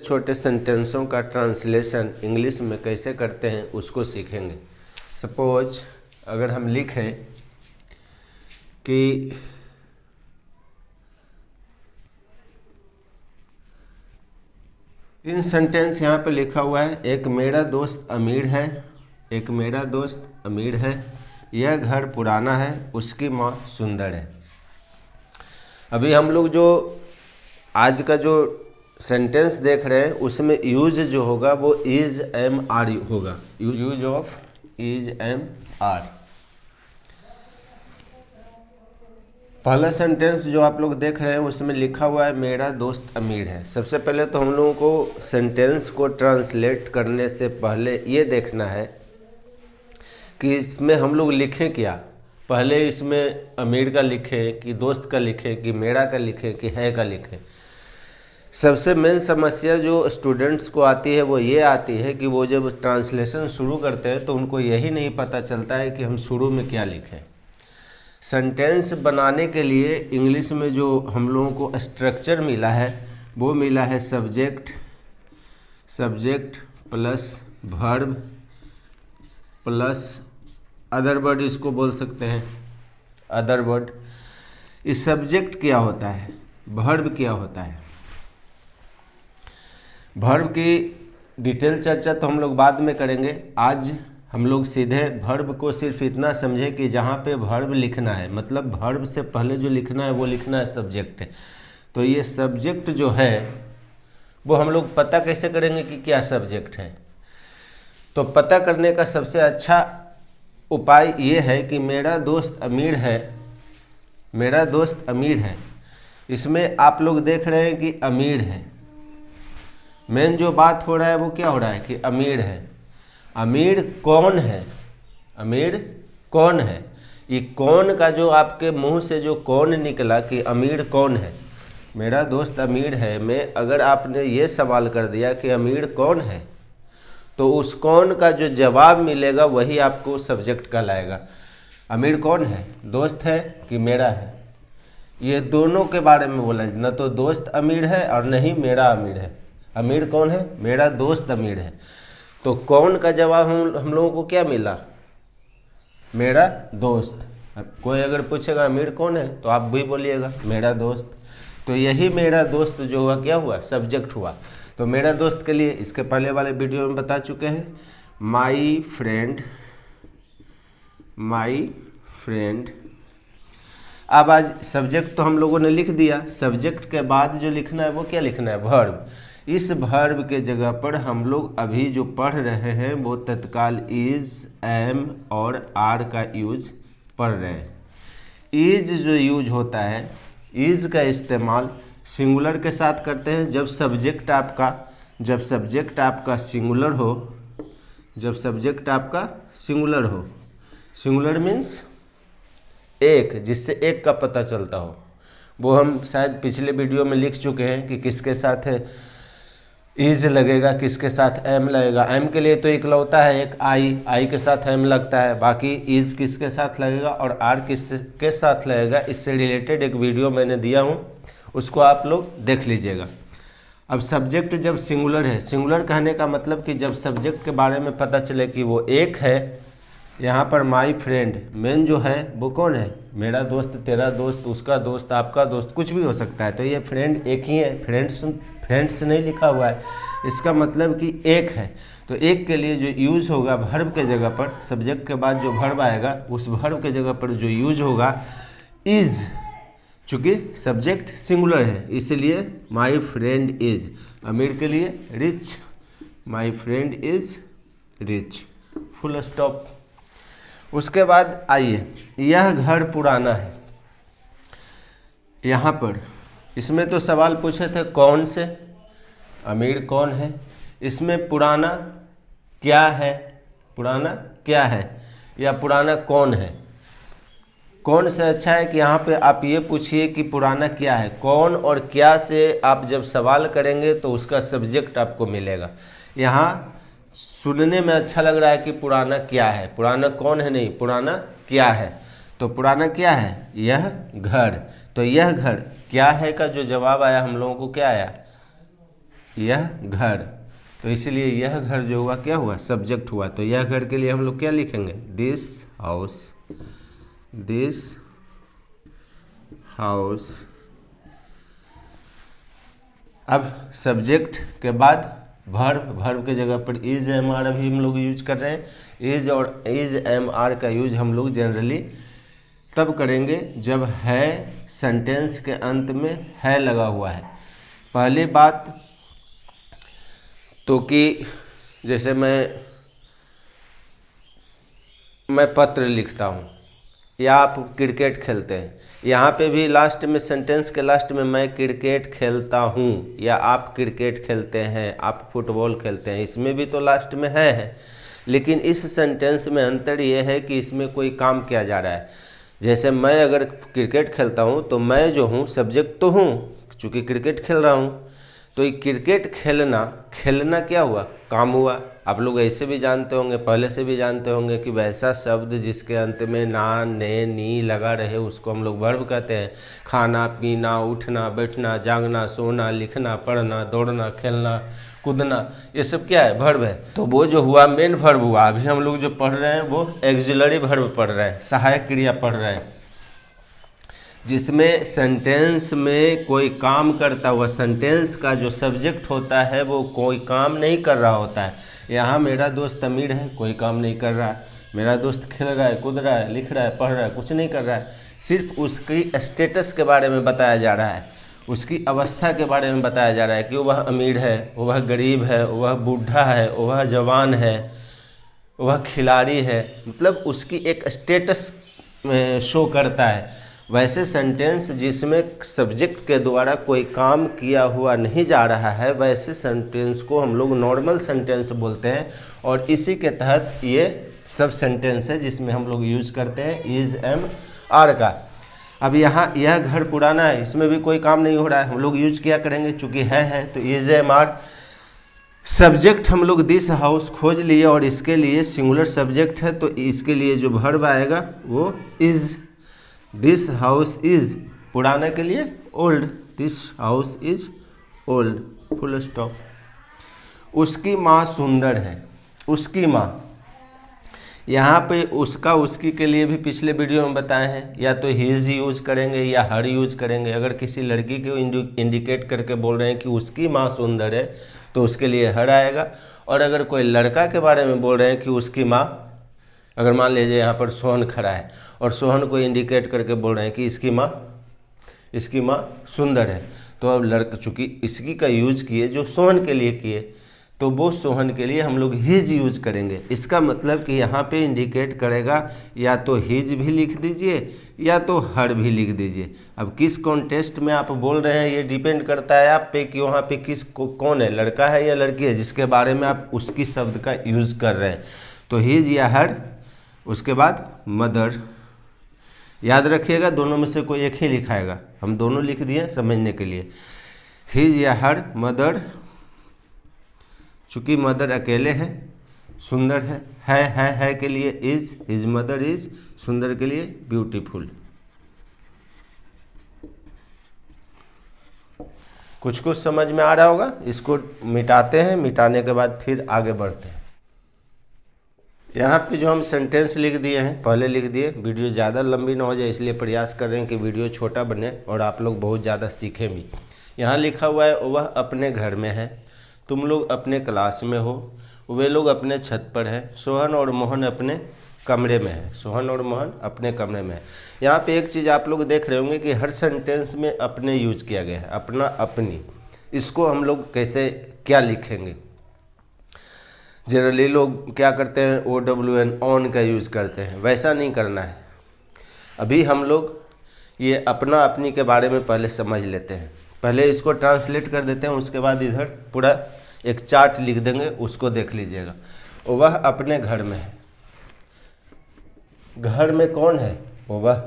छोटे सेंटेंसों का translation English में कैसे करते हैं उसको सीखेंगे। सपोज अगर हम लिखें कि इन सेंटेंस यहाँ पे लिखा हुआ है, एक मेरा दोस्त अमीर है, एक मेरा दोस्त अमीर है, यह घर पुराना है, उसकी माँ सुंदर है। अभी हम लोग जो आज का जो सेंटेंस देख रहे हैं उसमें यूज जो होगा वो इज एम आर होगा, use of is am are. पहला सेंटेंस जो आप लोग देख रहे हैं उसमें लिखा हुआ है मेरा दोस्त अमीर है। सबसे पहले तो हम लोगों को सेंटेंस को ट्रांसलेट करने से पहले ये देखना है कि इसमें हम लोग लिखें क्या। पहले इसमें अमीर का लिखें कि दोस्त का लिखें कि मेरा का लिखें कि है का लिखें। सबसे मेन समस्या जो स्टूडेंट्स को आती है वो ये आती है कि वो जब ट्रांसलेशन शुरू करते हैं तो उनको यही नहीं पता चलता है कि हम शुरू में क्या लिखें। सेंटेंस बनाने के लिए इंग्लिश में जो हम लोगों को स्ट्रक्चर मिला है वो मिला है subject, subject plus verb plus other word, इसको बोल सकते हैं अदर वर्ड। इस सब्जेक्ट क्या होता है, वर्ब क्या होता है। वर्ब की डिटेल चर्चा तो हम लोग बाद में करेंगे। आज हम लोग सीधे वर्ब को सिर्फ इतना समझें कि जहाँ पे वर्ब लिखना है, मतलब वर्ब से पहले जो लिखना है वो लिखना है सब्जेक्ट है। तो ये सब्जेक्ट जो है वो हम लोग पता कैसे करेंगे कि क्या सब्जेक्ट है। तो पता करने का सबसे अच्छा उपाय ये है कि मेरा दोस्त अमीर है, मेरा दोस्त अमीर है। इसमें आप लोग देख रहे हैं कि अमीर है, मेन जो बात हो रहा है वो क्या हो रहा है कि अमीर है। अमीर कौन है, अमीर कौन है। ये कौन का जो आपके मुंह से जो कौन निकला कि अमीर कौन है, मेरा दोस्त अमीर है में अगर आपने ये सवाल कर दिया कि अमीर कौन है तो उस कौन का जो जवाब मिलेगा वही आपको सब्जेक्ट कहलाएगा। अमीर कौन है, दोस्त है कि मेरा है, ये दोनों के बारे में बोला। न तो दोस्त अमीर है और न ही मेरा अमीर है। अमीर कौन है, मेरा दोस्त अमीर है। तो कौन का जवाब हम लोगों को क्या मिला, मेरा दोस्त। कोई अगर पूछेगा अमीर कौन है तो आप भी बोलिएगा मेरा दोस्त। तो यही मेरा दोस्त जो हुआ क्या हुआ, सब्जेक्ट हुआ। तो मेरा दोस्त के लिए इसके पहले वाले वीडियो में बता चुके हैं, माई फ्रेंड, माई फ्रेंड। अब आज सब्जेक्ट तो हम लोगों ने लिख दिया, सब्जेक्ट के बाद जो लिखना है वो क्या लिखना है, वर्ब। इस वर्ब के जगह पर हम लोग अभी जो पढ़ रहे हैं वो तत्काल इज, एम और आर का यूज पढ़ रहे हैं। इज जो यूज होता है, इज का इस्तेमाल सिंगुलर के साथ करते हैं जब सब्जेक्ट आपका सिंगुलर हो, जब सब्जेक्ट आपका सिंगुलर हो। सिंगुलर मीन्स एक, जिससे एक का पता चलता हो। वो हम शायद पिछले वीडियो में लिख चुके हैं कि किसके साथ है इज लगेगा, किसके साथ एम लगेगा। एम के लिए तो इकलौता है एक आई के साथ एम लगता है, बाकी इज किसके साथ लगेगा और आर किसके साथ लगेगा, इससे रिलेटेड एक वीडियो मैंने दिया हूँ, उसको आप लोग देख लीजिएगा। अब सब्जेक्ट जब सिंगुलर है, सिंगुलर कहने का मतलब कि जब सब्जेक्ट के बारे में पता चले कि वो एक है। यहाँ पर माई फ्रेंड, मेन जो है वो कौन है, मेरा दोस्त, तेरा दोस्त, उसका दोस्त, आपका दोस्त, कुछ भी हो सकता है। तो ये फ्रेंड एक ही है, फ्रेंड्स नहीं लिखा हुआ है, इसका मतलब कि एक है। तो एक के लिए जो यूज़ होगा वर्ब के जगह पर, सब्जेक्ट के बाद जो वर्ब आएगा उस वर्ब के जगह पर जो यूज होगा इज। चूँकि सब्जेक्ट सिंगुलर है इसलिए माई फ्रेंड इज। अमीर के लिए rich, my friend is rich, full stop. उसके बाद आइए, यह घर पुराना है। यहाँ पर इसमें तो सवाल पूछे थे कौन से, अमीर कौन है। इसमें पुराना क्या है, पुराना क्या है या पुराना कौन है। कौन से अच्छा है कि यहाँ पे आप ये पूछिए कि पुराना क्या है। कौन और क्या से आप जब सवाल करेंगे तो उसका सब्जेक्ट आपको मिलेगा। यहाँ सुनने में अच्छा लग रहा है कि पुराना क्या है, पुराना कौन है नहीं, पुराना क्या है। तो पुराना क्या है, यह घर। तो यह घर क्या है का जो जवाब आया हम लोगों को क्या आया, यह घर, तो इसलिए यह घर जो हुआ क्या हुआ, सब्जेक्ट हुआ। तो यह घर के लिए हम लोग क्या लिखेंगे, दिस हाउस, दिस हाउस। अब सब्जेक्ट के बाद वर्ब, वर्ब के जगह पर इज एम आर अभी हम लोग यूज कर रहे हैं। इज और इज एम आर का यूज हम लोग जनरली तब करेंगे जब है सेंटेंस के अंत में है लगा हुआ है। पहली बात तो कि जैसे मैं पत्र लिखता हूँ या आप क्रिकेट खेलते हैं, यहाँ पे भी लास्ट में सेंटेंस के लास्ट में मैं क्रिकेट खेलता हूँ या आप क्रिकेट खेलते हैं, आप फुटबॉल खेलते हैं, इसमें भी तो लास्ट में है। लेकिन इस सेंटेंस में अंतर ये है कि इसमें कोई काम किया जा रहा है। जैसे मैं अगर क्रिकेट खेलता हूँ तो मैं जो हूँ सब्जेक्ट तो हूँ, चूँकि क्रिकेट खेल रहा हूँ। तो ये क्रिकेट खेलना क्या हुआ, काम हुआ। आप लोग ऐसे भी जानते होंगे, पहले से भी जानते होंगे कि वैसा शब्द जिसके अंत में ना, ने, नी लगा रहे उसको हम लोग वर्ब कहते हैं। खाना, पीना, उठना, बैठना, जागना, सोना, लिखना, पढ़ना, दौड़ना, खेलना, कूदना, ये सब क्या है, वर्ब है। तो वो जो हुआ मेन वर्ब हुआ। अभी हम लोग जो पढ़ रहे हैं वो एक्सिलरी वर्ब पढ़ रहे हैं, सहायक क्रिया पढ़ रहे हैं, जिसमें सेंटेंस में कोई काम करता हुआ, सेंटेंस का जो सब्जेक्ट होता है वो कोई काम नहीं कर रहा होता है। यहाँ मेरा दोस्त अमीर है, कोई काम नहीं कर रहा है। मेरा दोस्त खेल रहा है, कूद रहा है, लिख रहा है, पढ़ रहा है, कुछ नहीं कर रहा है। सिर्फ उसकी स्टेटस के बारे में बताया जा रहा है, उसकी अवस्था के बारे में बताया जा रहा है कि वह अमीर है, वह गरीब है, वह बूढ़ा है, वह जवान है, वह खिलाड़ी है। मतलब उसकी एक स्टेटस शो करता है। वैसे सेंटेंस जिसमें सब्जेक्ट के द्वारा कोई काम किया हुआ नहीं जा रहा है, वैसे सेंटेंस को हम लोग नॉर्मल सेंटेंस बोलते हैं। और इसी के तहत ये सब सेंटेंस है जिसमें हम लोग यूज करते हैं इज एम आर का। अब यहाँ यह घर पुराना है, इसमें भी कोई काम नहीं हो रहा है, हम लोग यूज किया करेंगे चूँकि है तो इज एम आर। सब्जेक्ट हम लोग दिस हाउस खोज लिए और इसके लिए सिंगुलर सब्जेक्ट है, तो इसके लिए जो वर्ब आएगा वो इज। दिस हाउस इज, पुराना के लिए old, this house is old, full stop. उसकी माँ सुंदर है, उसकी माँ, यहाँ पे उसका उसकी के लिए भी पिछले वीडियो में बताए हैं, या तो हिज यूज करेंगे या हर यूज करेंगे। अगर किसी लड़की को इंडिकेट करके बोल रहे हैं कि उसकी माँ सुंदर है तो उसके लिए हर आएगा। और अगर कोई लड़का के बारे में बोल रहे हैं कि उसकी माँ, अगर मान लीजिए यहाँ पर सोहन खड़ा है और सोहन को इंडिकेट करके बोल रहे हैं कि इसकी माँ सुंदर है, तो अब लड़का चूँकि इसकी का यूज किए जो सोहन के लिए किए, तो वो सोहन के लिए हम लोग हिज यूज करेंगे। इसका मतलब कि यहाँ पे इंडिकेट करेगा, या तो हिज भी लिख दीजिए या तो हर भी लिख दीजिए। अब किस कॉन्टेक्स्ट में आप बोल रहे हैं ये डिपेंड करता है आप पे कि वहाँ पे कौन है, लड़का है या लड़की है, जिसके बारे में आप उसकी शब्द का यूज कर रहे हैं। तो हिज या हर, उसके बाद मदर। याद रखिएगा दोनों में से कोई एक ही लिखाएगा, हम दोनों लिख दिए समझने के लिए। हिज या हर, मदर, चूँकि मदर अकेले है, सुंदर है के लिए इज, हिज मदर इज, सुंदर के लिए ब्यूटीफुल। कुछ कुछ समझ में आ रहा होगा। इसको मिटाते हैं, मिटाने के बाद फिर आगे बढ़ते हैं। यहाँ पे जो हम सेंटेंस लिख दिए हैं, पहले लिख दिए, वीडियो ज़्यादा लंबी ना हो जाए इसलिए प्रयास कर रहे हैं कि वीडियो छोटा बने और आप लोग बहुत ज़्यादा सीखें भी। यहाँ लिखा हुआ है वह अपने घर में है, तुम लोग अपने क्लास में हो, वे लोग अपने छत पर हैं, सोहन और मोहन अपने कमरे में है, सोहन और मोहन अपने कमरे में है। यहाँ पे एक चीज़ आप लोग देख रहे होंगे कि हर सेंटेंस में अपने यूज किया गया है, अपना, अपनी। इसको हम लोग कैसे क्या लिखेंगे, जनरली लोग क्या करते हैं OWN, ऑन का यूज़ करते हैं, वैसा नहीं करना है। अभी हम लोग ये अपना अपनी के बारे में पहले समझ लेते हैं, पहले इसको ट्रांसलेट कर देते हैं, उसके बाद इधर पूरा एक चार्ट लिख देंगे, उसको देख लीजिएगा। वह अपने घर में है, घर में कौन है, वह,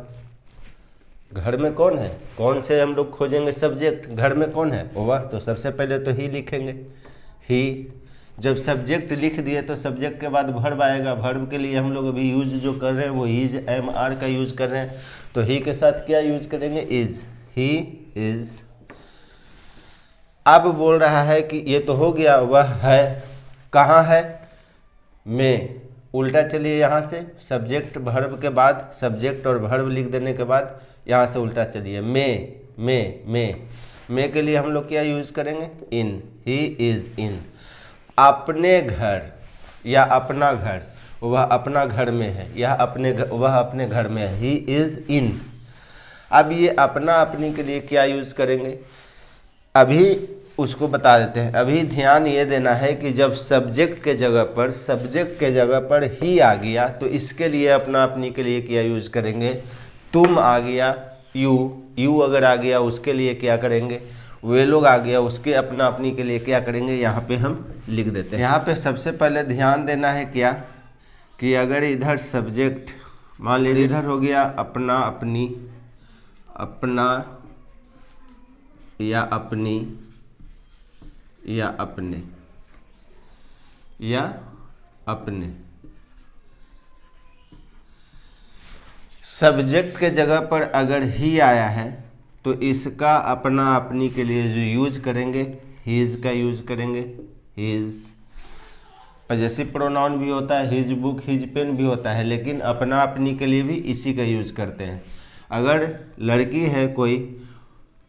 घर में कौन है, कौन से हम लोग खोजेंगे सब्जेक्ट, घर में कौन है, वह, तो सबसे पहले तो ही लिखेंगे, ही। जब सब्जेक्ट लिख दिए तो सब्जेक्ट के बाद वर्ब आएगा, वर्ब के लिए हम लोग अभी यूज जो कर रहे हैं वो इज एम आर का यूज कर रहे हैं, तो ही के साथ क्या यूज करेंगे, इज, ही इज। अब बोल रहा है कि ये तो हो गया, वह है कहाँ है, में। उल्टा चलिए यहाँ से, सब्जेक्ट वर्ब के बाद सब्जेक्ट और वर्ब लिख देने के बाद यहाँ से उल्टा चलिए, में के लिए हम लोग क्या यूज़ करेंगे, इन। He is in. अपने घर या अपना घर, वह अपना घर में है, वह अपने घर में है, ही इज़ इन। अब ये अपना अपनी के लिए क्या यूज़ करेंगे, अभी उसको बता देते हैं। अभी ध्यान ये देना है कि जब सब्जेक्ट के जगह पर ही आ गया तो इसके लिए अपना अपनी के लिए क्या यूज़ करेंगे, तुम आ गया, यू अगर आ गया उसके लिए क्या करेंगे, वे लोग आ गया उसके अपना अपनी के लिए क्या करेंगे, यहाँ पे हम लिख देते हैं। यहाँ पे सबसे पहले ध्यान देना है क्या, कि अगर इधर सब्जेक्ट मान लीजिए इधर हो गया अपना अपनी, अपना या अपनी या अपने या अपने, सब्जेक्ट के जगह पर अगर ही आया है तो इसका अपना अपनी के लिए जो यूज करेंगे, हिज का यूज करेंगे, हिज। पजेसिव प्रोनाउन भी होता है, हिज बुक हिज पेन भी होता है, लेकिन अपना अपनी के लिए भी इसी का यूज करते हैं। अगर लड़की है कोई,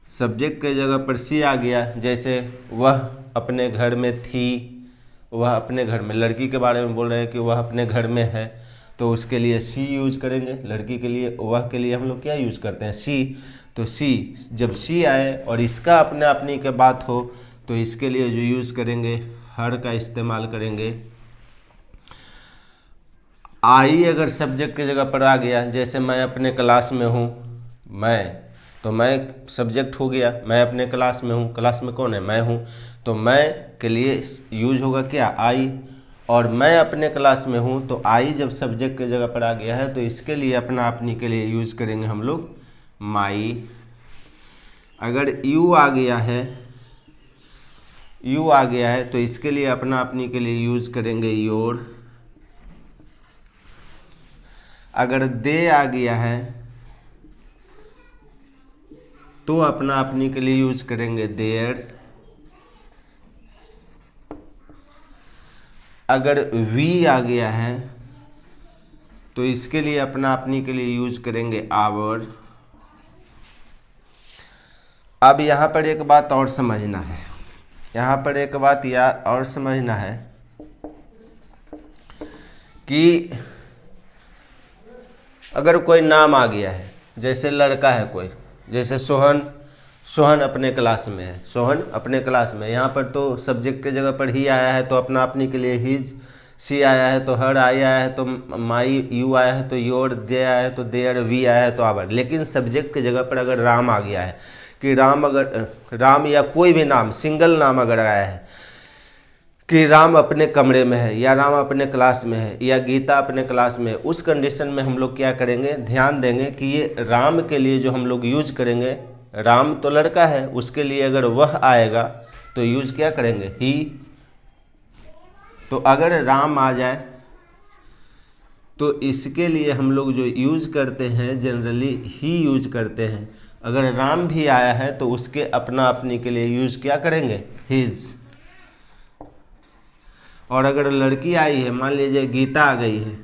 सब्जेक्ट के जगह पर सी आ गया, जैसे वह अपने घर में थी, वह अपने घर में, लड़की के बारे में बोल रहे हैं कि वह अपने घर में है, तो उसके लिए सी यूज करेंगे। लड़की के लिए, वह के लिए हम लोग क्या यूज करते हैं, सी। तो सी, जब सी आए और इसका अपने अपनी के बात हो तो इसके लिए जो यूज करेंगे, हर का इस्तेमाल करेंगे। आई अगर सब्जेक्ट की जगह पर आ गया, जैसे मैं अपने क्लास में हूँ, मैं, तो मैं सब्जेक्ट हो गया, मैं अपने क्लास में हूँ, क्लास में कौन है, मैं हूँ, तो मैं के लिए यूज होगा क्या, आई। और मैं अपने क्लास में हूँ, तो आई जब सब्जेक्ट की जगह पर आ गया है तो इसके लिए अपना अपनी के लिए यूज करेंगे हम लोग माई। अगर यू आ गया है, तो इसके लिए अपना अपनी के लिए यूज करेंगे योर। अगर दे आ गया है तो अपना अपनी के लिए यूज करेंगे देयर। अगर वी आ गया है तो इसके लिए अपना अपनी के लिए यूज करेंगे आवर। अब यहाँ पर एक बात और समझना है, और समझना है कि अगर कोई नाम आ गया है, जैसे लड़का है कोई, जैसे सोहन अपने क्लास में है, सोहन अपने क्लास में, यहाँ पर तो सब्जेक्ट के जगह पर ही आया है तो अपना अपनी के लिए हिज, सी आया है तो हर आया है तो माई, यू आया है तो योर, दे आया है तो देयर, वी आया है तो आवर। लेकिन सब्जेक्ट की जगह पर अगर राम आ गया है, कि राम या कोई भी नाम, सिंगल नाम अगर आया है कि राम अपने कमरे में है, या राम अपने क्लास में है, या गीता अपने क्लास में है, उस कंडीशन में हम लोग क्या करेंगे, ध्यान देंगे कि ये राम के लिए जो हम लोग यूज करेंगे, राम तो लड़का है, उसके लिए अगर वह आएगा तो यूज क्या करेंगे, ही। तो अगर राम आ जाए तो इसके लिए हम लोग जो यूज करते हैं जनरली ही यूज करते हैं। अगर राम भी आया है तो उसके अपना अपनी के लिए यूज क्या करेंगे, हिज। और अगर लड़की आई है, मान लीजिए गीता आ गई है,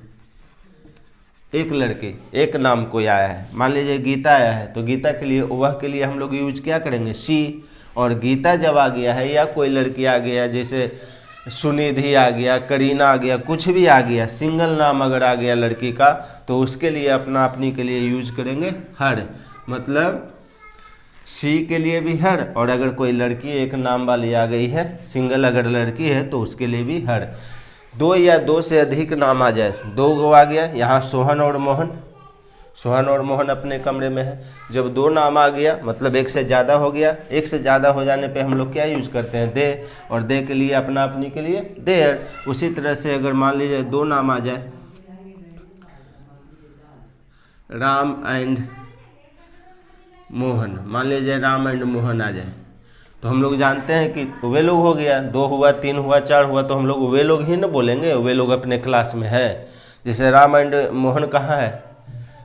एक लड़की, एक नाम कोई आया है, मान लीजिए गीता आया है, तो गीता के लिए, वह के लिए हम लोग यूज क्या करेंगे, शी। और गीता जब आ गया है या कोई लड़की आ गया, जैसे सुनिधि आ गया, करीना आ गया, कुछ भी आ गया, सिंगल नाम अगर आ गया लड़की का, तो उसके लिए अपना अपनी के लिए यूज करेंगे हर। मतलब सी के लिए भी हर, और अगर कोई लड़की एक नाम वाली आ गई है, सिंगल अगर लड़की है तो उसके लिए भी हर। दो या दो से अधिक नाम आ जाए, दो गो आ गया, यहाँ सोहन और मोहन अपने कमरे में है। जब दो नाम आ गया मतलब एक से ज़्यादा हो गया, एक से ज़्यादा हो जाने पे हम लोग क्या यूज़ करते हैं, दे। और दे के लिए अपना अपनी के लिए देयर। उसी तरह से अगर मान लीजिए दो नाम आ जाए, राम एंड मोहन, मान लीजिए राम एंड मोहन आ जाए, तो हम लोग जानते हैं कि वे लोग हो गया, दो हुआ, तीन हुआ, चार हुआ, तो हम लोग वे लोग ही ना बोलेंगे, वे लोग अपने क्लास में है। जैसे राम एंड मोहन कहाँ है,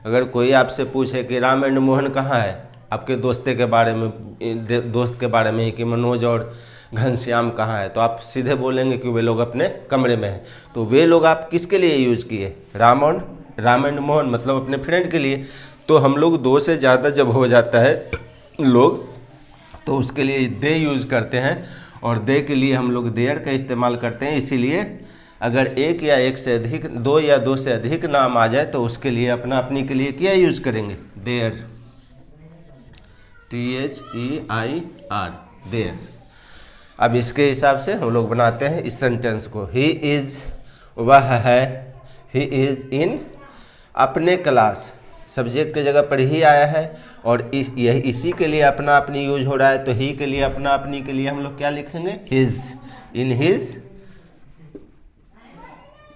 अगर कोई आपसे पूछे कि राम एंड मोहन कहाँ है, आपके दोस्ते के बारे में, दोस्त के बारे में कि मनोज और घनश्याम कहाँ है, तो आप सीधे बोलेंगे कि वे लोग अपने कमरे में हैं। तो वे लोग आप किसके लिए यूज किए, राम एंड मोहन, मतलब अपने फ्रेंड के लिए। तो हम लोग दो से ज़्यादा जब हो जाता है लोग, तो उसके लिए दे यूज़ करते हैं, और दे के लिए हम लोग देयर का इस्तेमाल करते हैं। इसीलिए अगर एक या एक से अधिक, दो या दो से अधिक नाम आ जाए तो उसके लिए अपना अपनी के लिए क्या यूज़ करेंगे, देयर, THEIR, देयर। अब इसके हिसाब से हम लोग बनाते हैं इस सेंटेंस को। ही इज़, वह है, ही इज़ इन, अपने क्लास, सब्जेक्ट की जगह पर ही आया है, और यही इसी के लिए अपना अपनी यूज हो रहा है, तो ही के लिए अपना अपनी के लिए हम लोग क्या लिखेंगे, his, in his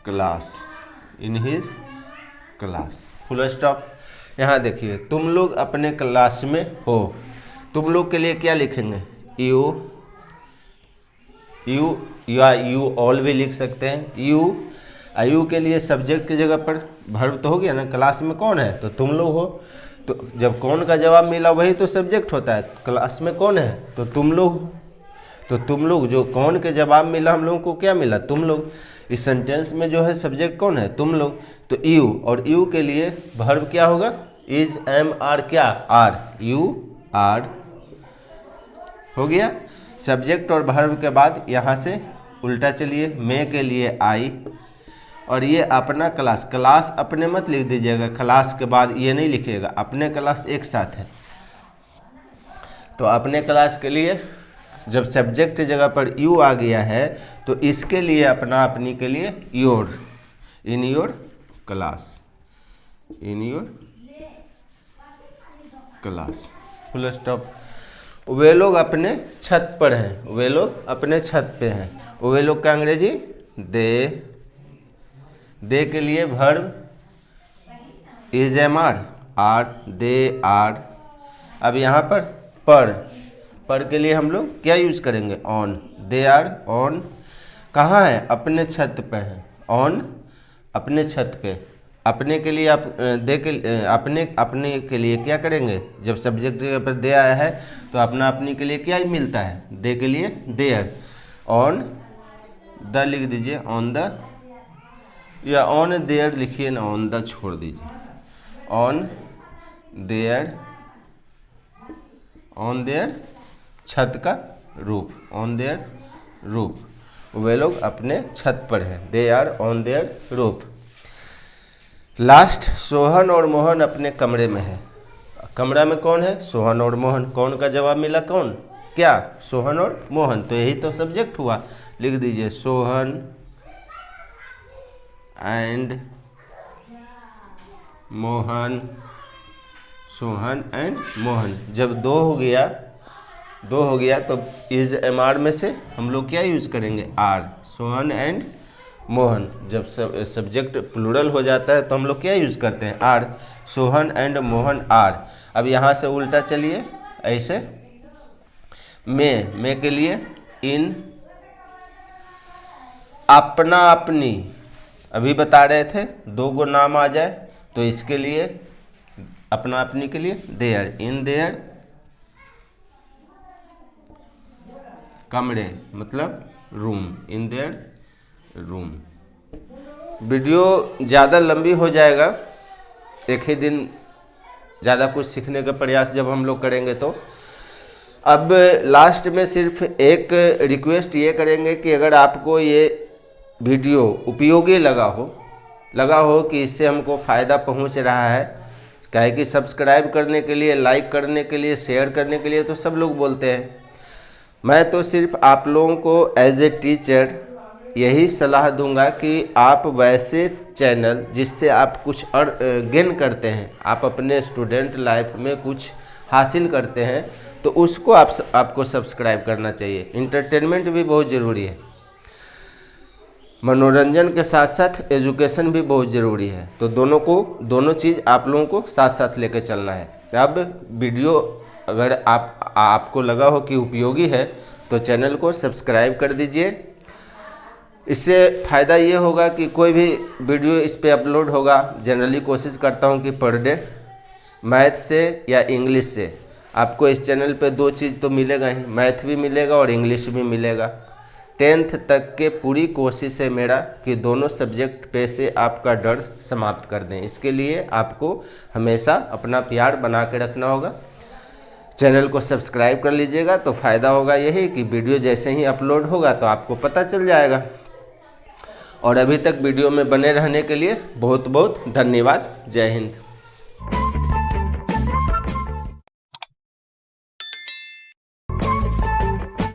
class, in his class, full stop. यहाँ देखिए, तुम लोग अपने क्लास में हो, तुम लोग के लिए क्या लिखेंगे, यू या यू ऑल भी लिख सकते हैं। यू के लिए सब्जेक्ट की जगह पर वर्ब तो हो गया ना, क्लास में कौन है, तो तुम लोग हो। तो जब कौन का जवाब मिला वही तो सब्जेक्ट होता है, क्लास में कौन है, तो तुम लोग। तो तुम लोग, जो कौन के जवाब मिला हम लोगों को क्या मिला, तुम लोग। इस सेंटेंस में जो है सब्जेक्ट कौन है, तुम लोग। तो यू, और यू के लिए वर्ब क्या होगा, इज, एम, आर, क्या, आर, यू आर, हो गया। सब्जेक्ट और वर्ब के बाद यहाँ से उल्टा चलिए, मैं के लिए आई, और ये अपना क्लास, क्लास अपने मत लिख दीजिएगा, क्लास के बाद ये नहीं लिखिएगा, अपने क्लास एक साथ है। तो अपने क्लास के लिए जब सब्जेक्ट की जगह पर यू आ गया है, तो इसके लिए अपना अपनी के लिए your, in your class, in your class, full stop. वे लोग अपने छत पर हैं, वे लोग अपने छत पे हैं, वे लोग का अंग्रेजी दे के लिए verb is, am, are, they are. अब यहाँ पर के लिए हम लोग क्या यूज करेंगे, ऑन, दे आर ऑन, कहाँ है, अपने छत पे है, ऑन, अपने छत पे। अपने के लिए आप दे के अपने के लिए क्या करेंगे, जब सब्जेक्ट पर दे आया है तो अपना अपनी के लिए क्या मिलता है, दे के लिए देयर, ऑन द लिख दीजिए, ऑन द, या ऑन देयर लिखिए ना, ऑन द छोड़ दीजिए, ऑन देयर छत का रूफ, ऑन देयर रूफ, वे लोग अपने छत पर हैं, they are on their roof. Last, Sohan और मोहन अपने कमरे में है, कमरा में कौन है, सोहन और मोहन, कौन का जवाब मिला, कौन, क्या, सोहन और मोहन, तो यही तो सब्जेक्ट हुआ, लिख दीजिए सोहन एंड मोहन, सोहन एंड मोहन। जब दो हो गया तो इज, एम, आर में से हम लोग क्या यूज करेंगे, आर, सोहन एंड मोहन। जब सब्जेक्ट प्लूरल हो जाता है तो हम लोग क्या यूज करते हैं, are, Sohan and Mohan are. अब यहाँ से उल्टा चलिए, ऐसे, मैं के लिए इन, अपना अपनी, अभी बता रहे थे दो गो नाम आ जाए तो इसके लिए अपना अपनी के लिए देयर, इन देयर कमरे, मतलब room, in their room. Video ज़्यादा लंबी हो जाएगा, एक ही दिन ज़्यादा कुछ सीखने का प्रयास जब हम लोग करेंगे तो। अब लास्ट में सिर्फ एक रिक्वेस्ट ये करेंगे कि अगर आपको ये वीडियो उपयोगी लगा हो कि इससे हमको फ़ायदा पहुंच रहा है, काहे कि सब्सक्राइब करने के लिए, लाइक करने के लिए, शेयर करने के लिए तो सब लोग बोलते हैं, मैं तो सिर्फ आप लोगों को एज ए टीचर यही सलाह दूंगा कि आप वैसे चैनल जिससे आप कुछ गेन करते हैं, आप अपने स्टूडेंट लाइफ में कुछ हासिल करते हैं, तो उसको आपको सब्सक्राइब करना चाहिए। इंटरटेनमेंट भी बहुत ज़रूरी है, मनोरंजन के साथ साथ एजुकेशन भी बहुत ज़रूरी है, तो दोनों चीज़ आप लोगों को साथ साथ लेकर चलना है। अब वीडियो अगर आपको लगा हो कि उपयोगी है तो चैनल को सब्सक्राइब कर दीजिए। इससे फ़ायदा ये होगा कि कोई भी वीडियो इस पे अपलोड होगा, जनरली कोशिश करता हूँ कि पर डे मैथ से या इंग्लिश से आपको इस चैनल पे 2 चीज़ तो मिलेगा ही, मैथ भी मिलेगा और इंग्लिश भी मिलेगा। 10th तक के पूरी कोशिश है मेरा कि दोनों सब्जेक्ट पे से आपका डर समाप्त कर दें। इसके लिए आपको हमेशा अपना प्यार बना के रखना होगा। चैनल को सब्सक्राइब कर लीजिएगा तो फ़ायदा होगा यही कि वीडियो जैसे ही अपलोड होगा तो आपको पता चल जाएगा। और अभी तक वीडियो में बने रहने के लिए बहुत बहुत धन्यवाद। जय हिंद।